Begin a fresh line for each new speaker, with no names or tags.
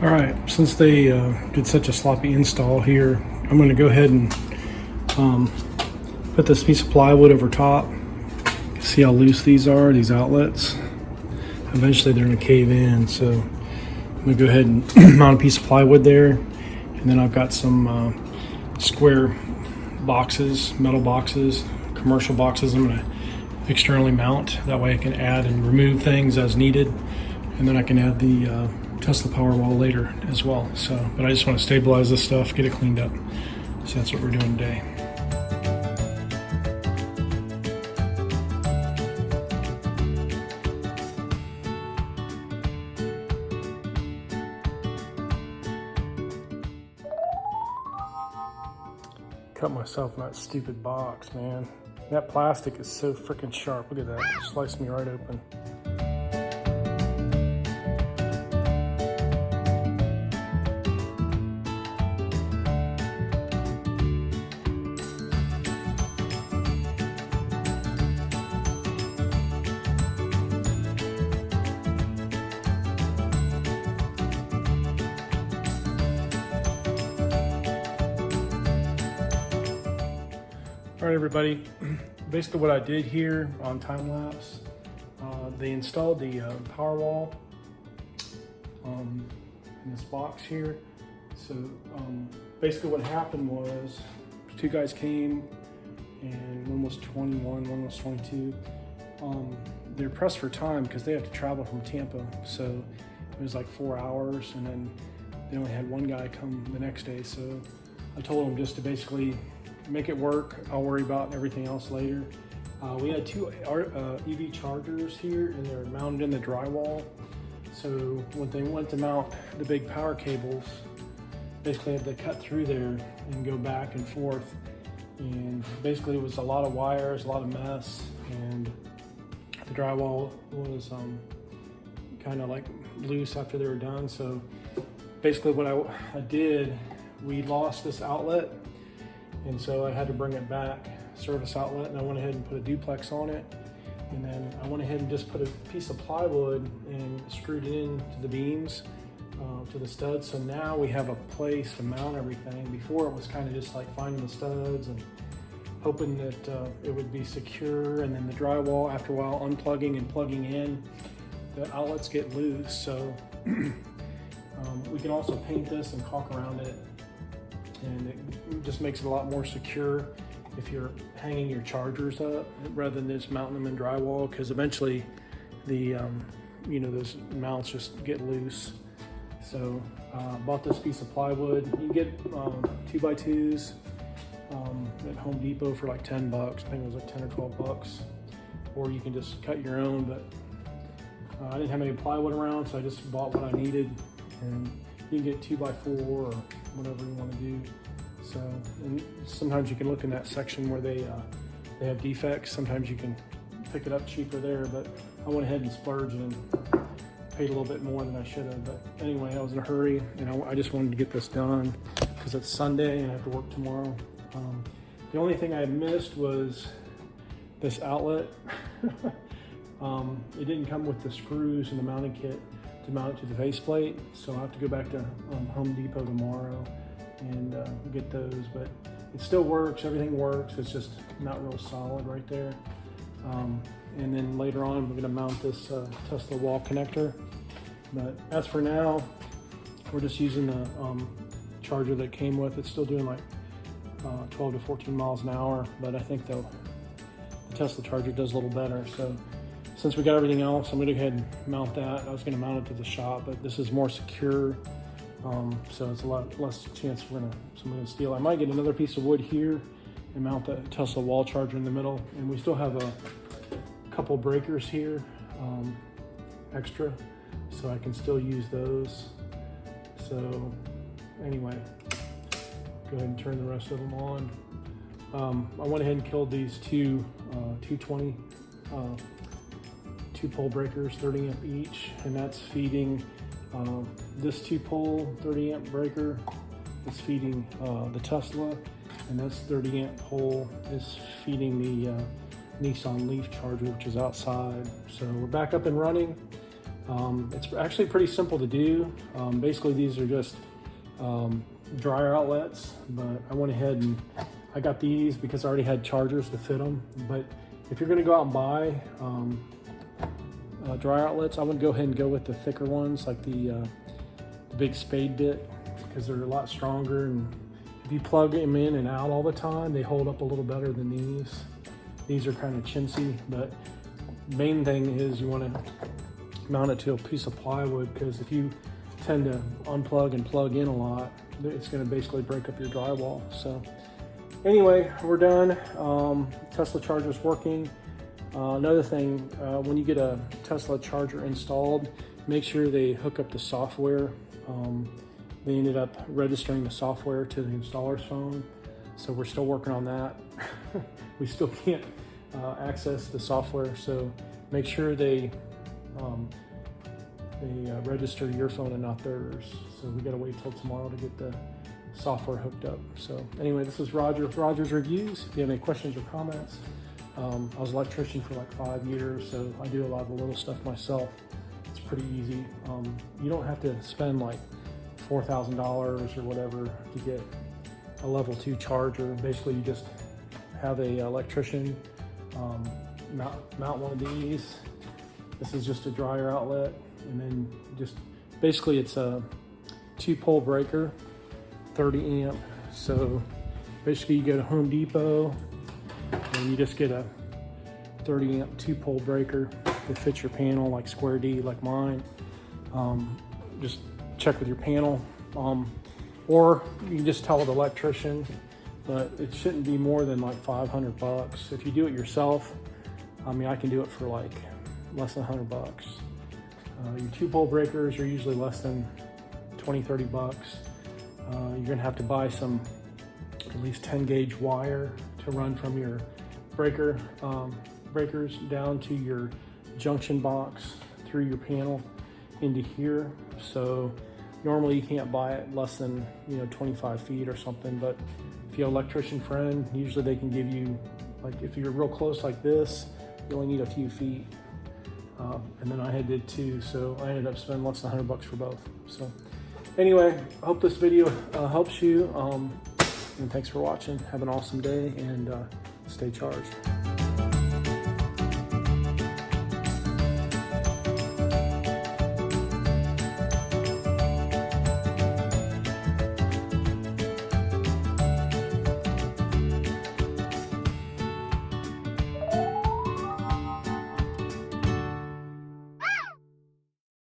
All right, since they did such a sloppy install here, I'm going to go ahead and put this piece of plywood over top. See how loose these are, these outlets. Eventually they're going to cave in, so I'm going to go ahead and mount a piece of plywood there. And then I've got some square boxes, metal boxes, commercial boxes I'm going to externally mount. That way I can add and remove things as needed. And then I can add the Tesla Powerwall later as well. So, but I just want to stabilize this stuff, get it cleaned up. So that's what we're doing today. Cut myself in that stupid box, man. That plastic is so freaking sharp. Look at that, it sliced me right open. All right, everybody, basically what I did here on time lapse, they installed the Powerwall in this box here. So basically what happened was two guys came, and one was 21, one was 22. They're pressed for time because they have to travel from Tampa. So it was like 4 hours, and then they only had one guy come the next day. So I told them just to basically make it work. I'll worry about everything else later. We had two EV chargers here, and they're mounted in the drywall. So when they went to mount the big power cables, basically had to cut through there and go back and forth. And basically it was a lot of wires, a lot of mess, and the drywall was kind of like loose after they were done. So basically what I did, we lost this outlet, and so I had to bring it back, service outlet, and I went ahead and put a duplex on it. And then I went ahead and just put a piece of plywood and screwed it into the beams, to the studs. So now we have a place to mount everything. Before it was kind of just like finding the studs and hoping that it would be secure. And then the drywall, after a while, unplugging and plugging in, the outlets get loose. So we can also paint this and caulk around it, and it just makes it a lot more secure if you're hanging your chargers up rather than just mounting them in drywall, because eventually the those mounts just get loose. So bought this piece of plywood. You can get 2x2s at Home Depot for like 10 bucks. I think it was like 10 or 12 bucks, or you can just cut your own. But I didn't have any plywood around, so I just bought what I needed. And you can get 2x4 or whatever you want to do. So, and sometimes you can look in that section where they have defects. Sometimes you can pick it up cheaper there, but I went ahead and splurged and paid a little bit more than I should have. But anyway, I was in a hurry, and I just wanted to get this done because it's Sunday and I have to work tomorrow. The only thing I missed was this outlet. It didn't come with the screws and the mounting kit to mount it to the faceplate, so I'll have to go back to Home Depot tomorrow and get those. But it still works, everything works, it's just not real solid right there. And then later on we're going to mount this Tesla wall connector. But as for now, we're just using the charger that came with. It's still doing like 12 to 14 miles an hour, but I think the Tesla charger does a little better. So since we got everything else, I'm going to go ahead and mount that. I was going to mount it to the shop, but this is more secure, so it's a lot less chance someone to steal. I might get another piece of wood here and mount the Tesla wall charger in the middle. And we still have a couple breakers here extra, so I can still use those. So anyway, go ahead and turn the rest of them on. I went ahead and killed these two 220 2-pole breakers, 30 amp each, and that's feeding this 2-pole 30 amp breaker is feeding the Tesla, and this 30 amp pole is feeding the Nissan Leaf charger, which is outside. So we're back up and running. It's actually pretty simple to do. Basically, these are just dryer outlets, but I went ahead and I got these because I already had chargers to fit them. But if you're going to go out and buy dryer outlets, I would go ahead and go with the thicker ones, like the big spade bit, because they're a lot stronger, and if you plug them in and out all the time, they hold up a little better than these. These are kind of chintzy, but main thing is you want to mount it to a piece of plywood, because if you tend to unplug and plug in a lot, it's going to basically break up your drywall. So anyway, we're done. Tesla charger's working. Another thing, when you get a Tesla charger installed, make sure they hook up the software. They ended up registering the software to the installer's phone, so we're still working on that. We still can't access the software, so make sure they register your phone and not theirs. So we gotta wait till tomorrow to get the software hooked up. So anyway, this is Roger with Roger's Reviews. If you have any questions or comments, I was an electrician for like 5 years, so I do a lot of the little stuff myself. It's pretty easy. You don't have to spend like $4,000 or whatever to get a level 2 charger. Basically, you just have a electrician mount one of these. This is just a dryer outlet, and then just basically it's a 2-pole breaker, 30 amp. So basically you go to Home Depot and you just get a 30 amp 2-pole breaker that fits your panel, like square D like mine. Just check with your panel, or you can just tell the electrician, but it shouldn't be more than like 500 bucks. If you do it yourself, I mean, I can do it for like less than 100 bucks. Your 2-pole breakers are usually less than 20-30 bucks. You're gonna have to buy some at least 10 gauge wire to run from your breakers down to your junction box through your panel into here. So normally you can't buy it less than 25 feet or something, but if you have an electrician friend, usually they can give you, like if you're real close like this, you only need a few feet. And then I did too, so I ended up spending less than 100 bucks for both. So anyway, I hope this video helps you, and thanks for watching. Have an awesome day, and stay charged.